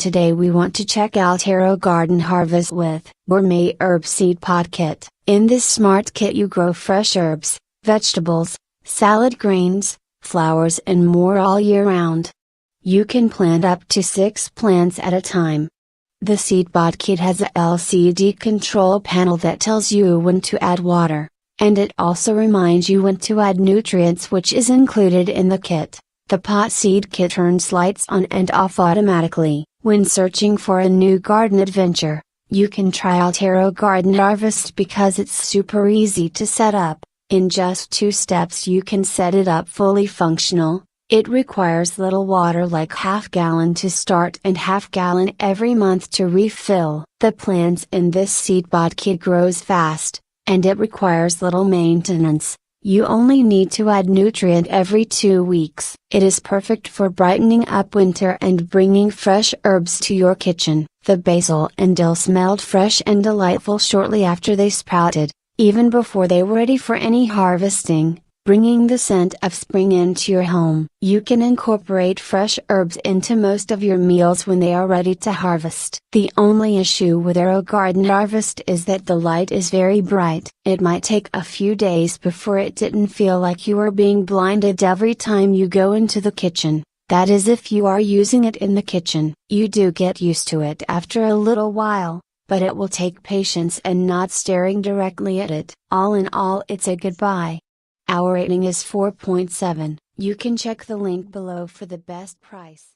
Today we want to check out AeroGarden Harvest with Gourmet Herb Seed Pod Kit. In this smart kit you grow fresh herbs, vegetables, salad greens, flowers and more all year round. You can plant up to 6 plants at a time. The seed pod kit has a LCD control panel that tells you when to add water, and it also reminds you when to add nutrients, which is included in the kit. The pot seed kit turns lights on and off automatically. When searching for a new garden adventure, you can try out AeroGarden Harvest because it's super easy to set up. In just 2 steps you can set it up fully functional. It requires little water, like ½ gallon to start and ½ gallon every month to refill. The plants in this seed pod kit grows fast, and it requires little maintenance. You only need to add nutrient every 2 weeks. It is perfect for brightening up winter and bringing fresh herbs to your kitchen. The basil and dill smelled fresh and delightful shortly after they sprouted, even before they were ready for any harvesting, bringing the scent of spring into your home. You can incorporate fresh herbs into most of your meals when they are ready to harvest. The only issue with AeroGarden Harvest is that the light is very bright. It might take a few days before it didn't feel like you are being blinded every time you go into the kitchen. That is if you are using it in the kitchen. You do get used to it after a little while, but it will take patience and not staring directly at it. All in all, it's a good buy. Our rating is 4.7. You can check the link below for the best price.